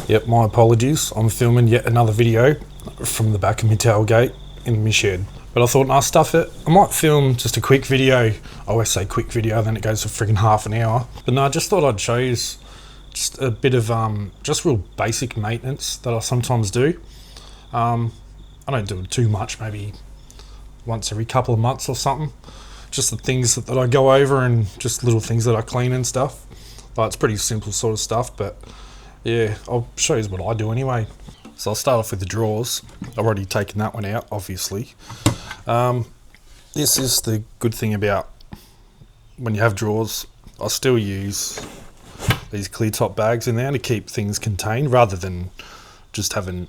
Yep, my apologies. I'm filming yet another video from the back of my tailgate in my shed. But I thought, nah, stuff it. I might film just a quick video. I always say quick video, then it goes for friggin' half an hour. But no, I just thought I'd show you just a bit of just real basic maintenance that I sometimes do. I don't do it too much, maybe once every couple of months or something. Just the things that I go over and just little things that I clean and stuff. But it's pretty simple sort of stuff, but yeah, I'll show you what I do anyway. So I'll start off with the drawers. I've already taken that one out, obviously. This is the good thing about when you have drawers. I still use these clear top bags in there to keep things contained rather than just having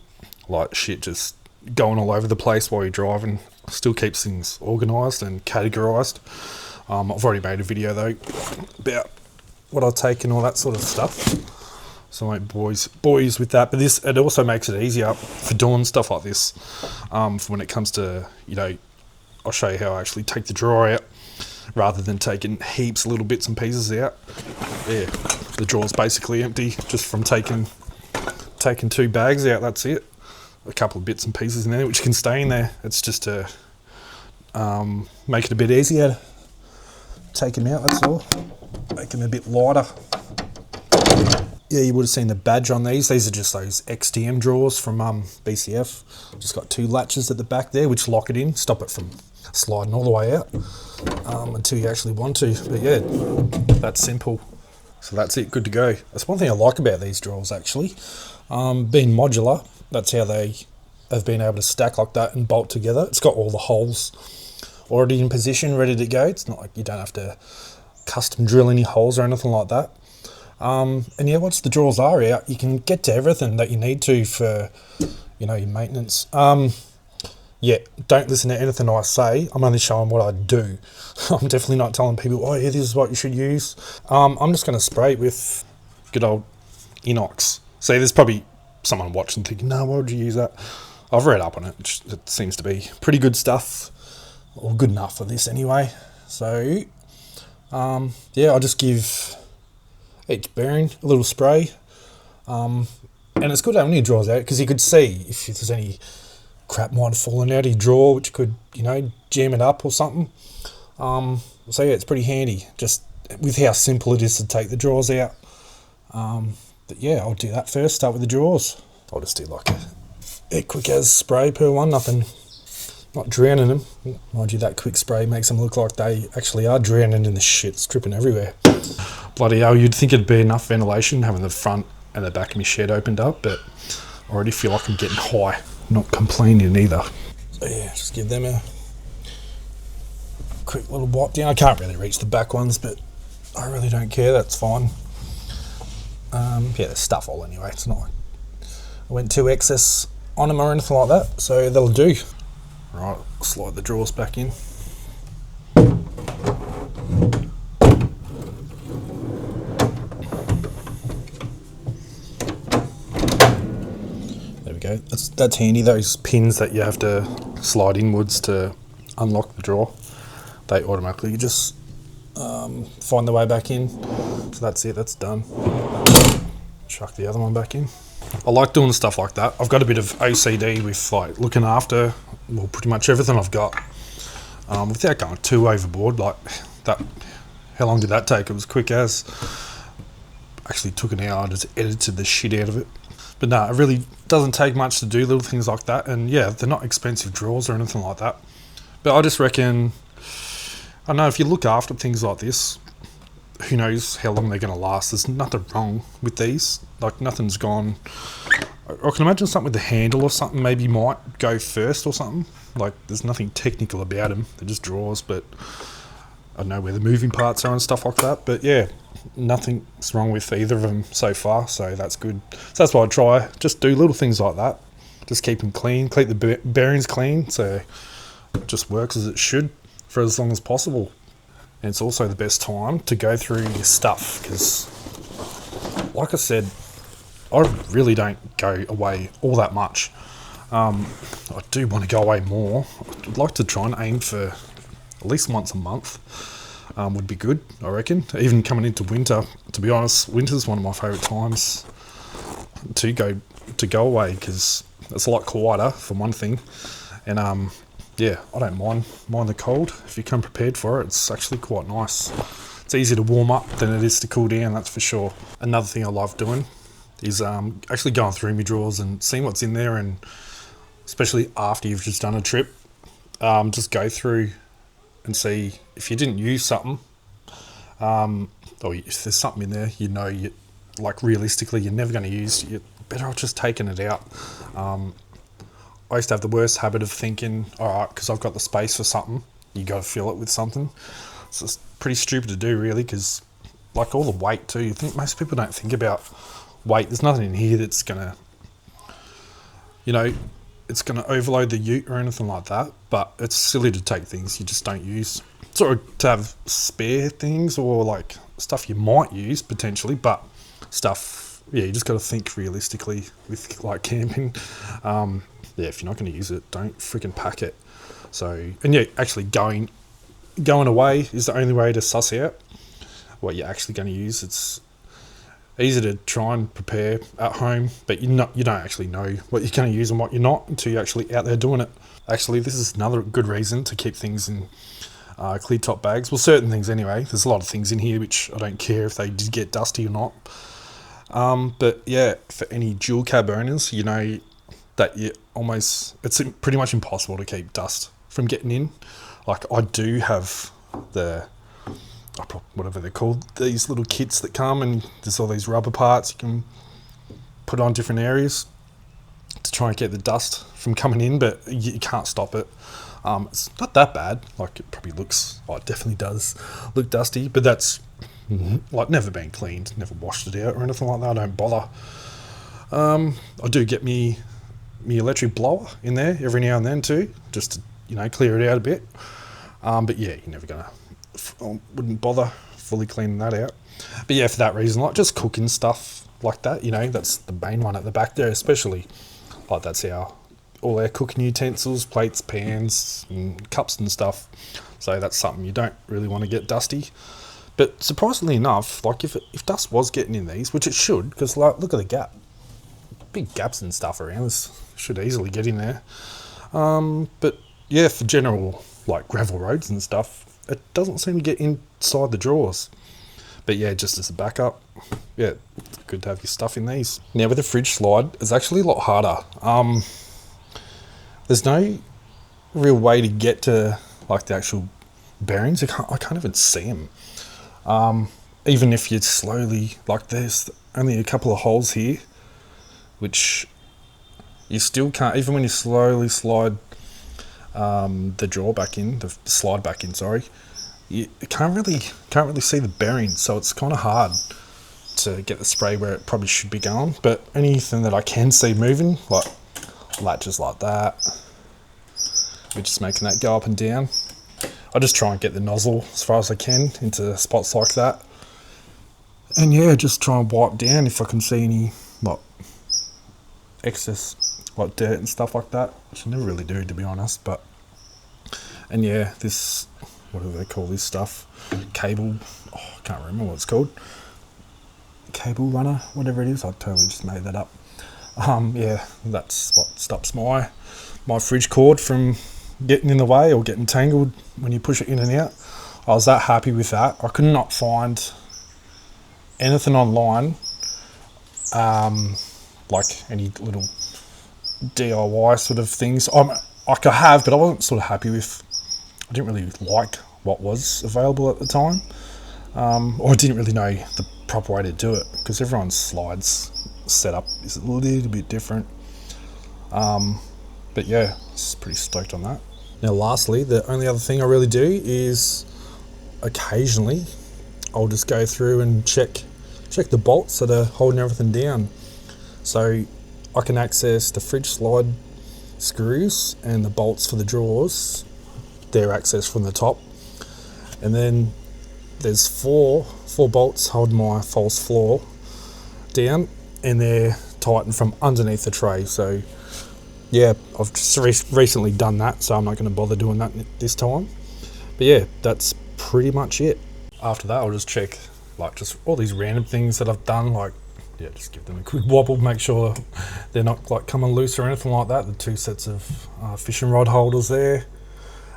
like shit just going all over the place while you're driving. Still keeps things organised and categorised. I've already made a video though about what I take and all that sort of stuff, so I won't boys with that. But this, it also makes it easier for doing stuff like this. For when it comes to, you know, I'll show you how I actually take the drawer out rather than taking heaps of little bits and pieces out. Yeah, the drawer's basically empty just from taking two bags out. That's it. A couple of bits and pieces in there which can stay in there. It's just to make it a bit easier. Take them out, that's all. Make them a bit lighter. Yeah, you would have seen the badge on these. These are just those XDM drawers from BCF. Just got two latches at the back there which lock it in, stop it from sliding all the way out until you actually want to. But yeah, that's simple. So that's it, good to go. That's one thing I like about these drawers actually. Being modular, that's how they have been able to stack like that and bolt together. It's got all the holes already in position, ready to go. It's not like you don't have to custom drill any holes or anything like that. And yeah, once the drawers are out, you can get to everything that you need to for, you know, your maintenance. Yeah, don't listen to anything I say. I'm only showing what I do. I'm definitely not telling people, oh yeah, this is what you should use. I'm just going to spray it with good old inox. See, there's probably someone watching thinking, no, why would you use that? I've read up on it. It seems to be pretty good stuff, or good enough for this anyway. So yeah, I'll just give each bearing a little spray. And it's good having your drawers out because you could see if there's any crap might have fallen out of your drawer which could, you know, jam it up or something. So yeah, it's pretty handy just with how simple it is to take the drawers out. But yeah, I'll do that first, start with the drawers. I'll just do like a quick as spray per one, nothing, not drowning them. Mind you, that quick spray makes them look like they actually are drowning in the shit. It's dripping everywhere. Bloody hell, you'd think it'd be enough ventilation having the front and the back of my shed opened up, but I already feel like I'm getting high. Not complaining either. So yeah, just give them a quick little wipe down. I can't really reach the back ones, but I really don't care, that's fine. Yeah, there's stuff all anyway. It's not like I went too excess on them or anything like that, so that'll do. Right, slide the drawers back in. There we go. That's handy. Those pins that you have to slide inwards to unlock the drawer, they automatically just find their way back in. So that's it. That's done. Chuck the other one back in. I like doing stuff like that. I've got a bit of OCD with like looking after, well, pretty much everything I've got, without going too overboard. Like that, how long did that take? It was quick as. Actually took an hour. I just edited the shit out of it. But no, it really doesn't take much to do little things like that. And yeah, they're not expensive drawers or anything like that. But I just reckon, I know if you look after things like this, who knows how long they're going to last. There's nothing wrong with these. Like nothing's gone. I can imagine something with the handle or something maybe might go first or something. Like there's nothing technical about them. They're just drawers, but I don't know where the moving parts are and stuff like that. But yeah, nothing's wrong with either of them so far. So that's good. So that's why I try. Just do little things like that. Just keep them clean. Keep the bearings clean. So it just works as it should for as long as possible. And it's also the best time to go through your stuff because, like I said, I really don't go away all that much. I do want to go away more. I'd like to try and aim for at least once a month. Would be good, I reckon. Even coming into winter, to be honest, winter's one of my favourite times to go away, because it's a lot quieter for one thing, and yeah, I don't mind the cold. If you come prepared for it, it's actually quite nice. It's easier to warm up than it is to cool down, that's for sure. Another thing I love doing is actually going through my drawers and seeing what's in there, and especially after you've just done a trip, just go through and see if you didn't use something, or if there's something in there you know you like realistically you're never going to use, you're better off just taking it out. I used to have the worst habit of thinking, alright, because I've got the space for something, you got to fill it with something. So it's pretty stupid to do, really, because like all the weight too, you think most people don't think about weight. There's nothing in here that's gonna, you know, it's gonna overload the ute or anything like that, but it's silly to take things you just don't use, sort of to have spare things, or like stuff you might use potentially, but stuff, yeah, you just got to think realistically with like camping. Yeah, if you're not going to use it, don't freaking pack it. So, and yeah, actually going away is the only way to suss out what you're actually going to use. It's easy to try and prepare at home, but you don't actually know what you're going to use and what you're not until you're actually out there doing it. Actually, this is another good reason to keep things in clear top bags. Well, certain things anyway. There's a lot of things in here which I don't care if they did get dusty or not. But yeah, for any dual cab owners, you know that it's pretty much impossible to keep dust from getting in. Like, I do have whatever they're called, these little kits that come, and there's all these rubber parts you can put on different areas to try and get the dust from coming in, but you can't stop it. It's not that bad. Like, it probably looks, it definitely does look dusty, but that's like never been cleaned, never washed it out or anything like that. I don't bother. I do get me electric blower in there every now and then too, just to, you know, clear it out a bit. But yeah, you're never gonna, I wouldn't bother fully cleaning that out. But yeah, for that reason, like just cooking stuff like that, you know, that's the main one at the back there, especially like that's all our cooking utensils, plates, pans, and cups and stuff. So that's something you don't really want to get dusty. But surprisingly enough, like if dust was getting in these, which it should, because like look at the gap, big gaps and stuff around, this should easily get in there. But yeah, for general like gravel roads and stuff, it doesn't seem to get inside the drawers. But yeah, just as a backup, yeah, it's good to have your stuff in these. Now with the fridge slide, it's actually a lot harder. There's no real way to get to like the actual bearings. I can't even see them. Even if you slowly, like there's only a couple of holes here, which you still can't, even when you slowly slide the drawer back in, the slide back in, sorry, you can't really see the bearings, so it's kind of hard to get the spray where it probably should be going. But anything that I can see moving, like latches like that, we're just making that go up and down. I just try and get the nozzle as far as I can into spots like that, and yeah, just try and wipe down if I can see any like excess like dirt and stuff like that, which I never really do, to be honest. But and yeah, this, whatever they call this stuff, cable, I can't remember what it's called, cable runner, whatever it is, I totally just made that up. Yeah, that's what stops my fridge cord from getting in the way or getting tangled when you push it in and out. I was that happy with that. I could not find anything online, like any little DIY sort of things. I have, but I wasn't sort of happy with, I didn't really like what was available at the time, or I didn't really know the proper way to do it, because everyone's slides setup is a little bit different. But yeah, pretty stoked on that. Now lastly, the only other thing I really do is occasionally I'll just go through and check the bolts that are holding everything down. So I can access the fridge slide screws and the bolts for the drawers. They're accessed from the top. And then there's four bolts holding my false floor down, and they're tightened from underneath the tray. So yeah, I've just recently done that, so I'm not going to bother doing that this time. But yeah, that's pretty much it. After that, I'll just check like just all these random things that I've done, like yeah, just give them a quick wobble, make sure they're not like coming loose or anything like that. The 2 sets of fishing rod holders there.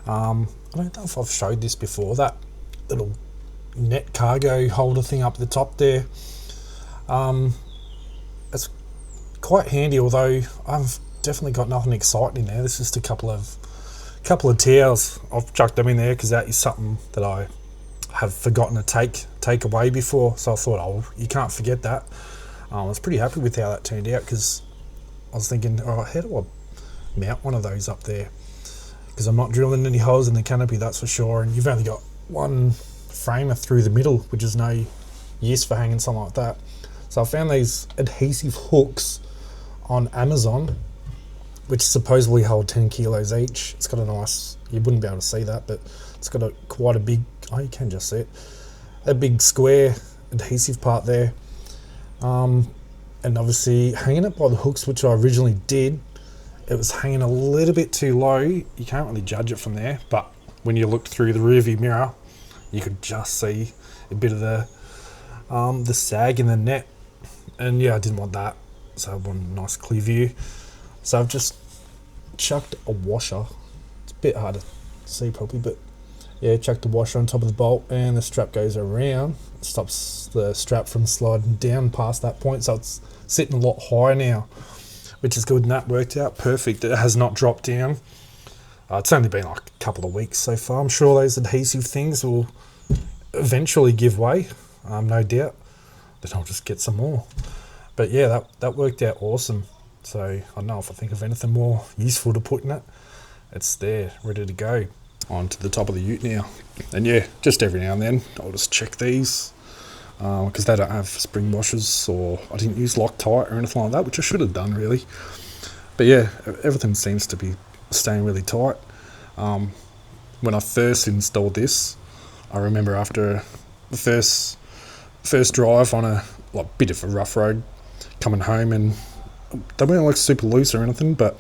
I don't know if I've showed this before, that little net cargo holder thing up the top there. It's quite handy, although I've definitely got nothing exciting in there. There's just a couple of towels. I've chucked them in there because that is something that I have forgotten to take away before, so I thought, oh, you can't forget that. I was pretty happy with how that turned out, because I was thinking, oh, how do I mount one of those up there, because I'm not drilling any holes in the canopy, that's for sure, and you've only got one framer through the middle, which is no use for hanging something like that. So I found these adhesive hooks on Amazon, which supposedly hold 10 kilos each. It's got a nice, you wouldn't be able to see that, but it's got quite a big, oh, you can just see it, a big square adhesive part there. And obviously hanging it by the hooks, which I originally did, it was hanging a little bit too low. You can't really judge it from there, but when you looked through the rear view mirror, you could just see a bit of the sag in the net, and yeah, I didn't want that, so I wanted a nice clear view. So I've just chucked a washer. It's a bit hard to see probably, but yeah, chucked the washer on top of the bolt, and the strap goes around. It stops the strap from sliding down past that point, so it's sitting a lot higher now, which is good, and that worked out perfect. It has not dropped down. It's only been like a couple of weeks so far. I'm sure those adhesive things will eventually give way, no doubt. Then I'll just get some more. But yeah, that worked out awesome. So I don't know if I think of anything more useful to put in it. It's there, ready to go. On to the top of the ute now. And yeah, just every now and then I'll just check these, because they don't have spring washers, or I didn't use Loctite or anything like that, which I should have done really. But yeah, everything seems to be staying really tight. When I first installed this, I remember after the first drive on a bit of a rough road coming home, and they weren't like super loose or anything, but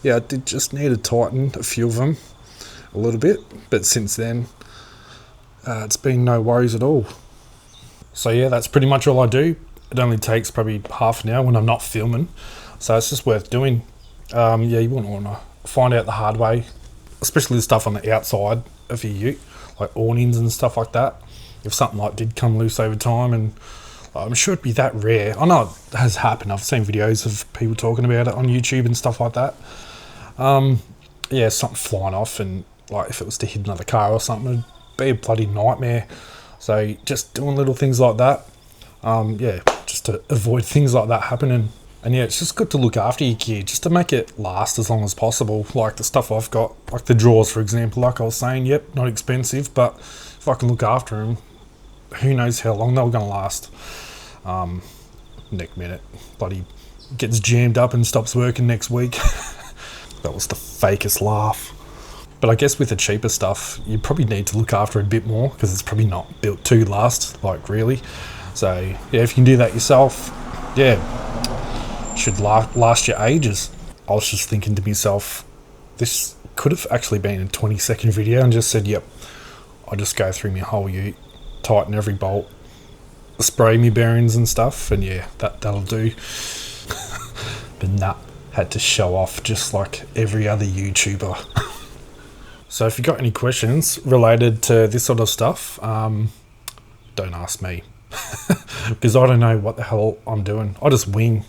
yeah, I did just need to tighten a few of them a little bit, but since then it's been no worries at all. So yeah, that's pretty much all I do. It only takes probably half an hour when I'm not filming, so it's just worth doing. Yeah, you wouldn't want to find out the hard way, especially the stuff on the outside of your ute, like awnings and stuff like that. If something like did come loose over time, and I'm sure it'd be that rare. I know it has happened. I've seen videos of people talking about it on YouTube and stuff like that. Yeah, something flying off, and like if it was to hit another car or something, it'd be a bloody nightmare. So just doing little things like that, yeah, just to avoid things like that happening. And yeah, it's just good to look after your gear, just to make it last as long as possible. Like the stuff I've got, like the drawers, for example, like I was saying, yep, not expensive, but if I can look after them, who knows how long they're going to last. Next minute, bloody gets jammed up and stops working next week. That was the fakest laugh. But I guess with the cheaper stuff, you probably need to look after it a bit more, because it's probably not built to last, like really. So yeah, if you can do that yourself, yeah, should last you ages. I was just thinking to myself, this could have actually been a 20-second video and just said, yep, I'll just go through my whole ute, tighten every bolt, spray me bearings and stuff, and yeah, that'll do. But nah, had to show off just like every other YouTuber. So if you got any questions related to this sort of stuff, don't ask me, because I don't know what the hell I'm doing. I just wing.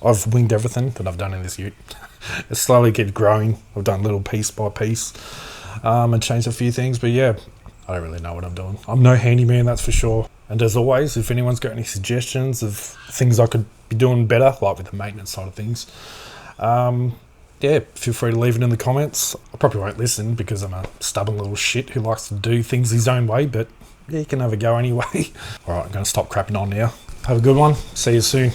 I've winged everything that I've done in this ute. It slowly keeps growing. I've done little piece by piece, and changed a few things, but yeah, I don't really know what I'm doing. I'm no handyman, that's for sure. And as always, if anyone's got any suggestions of things I could be doing better, like with the maintenance side of things, yeah, feel free to leave it in the comments. I probably won't listen because I'm a stubborn little shit who likes to do things his own way, but yeah, you can have a go anyway. Alright, I'm going to stop crapping on now. Have a good one. See you soon.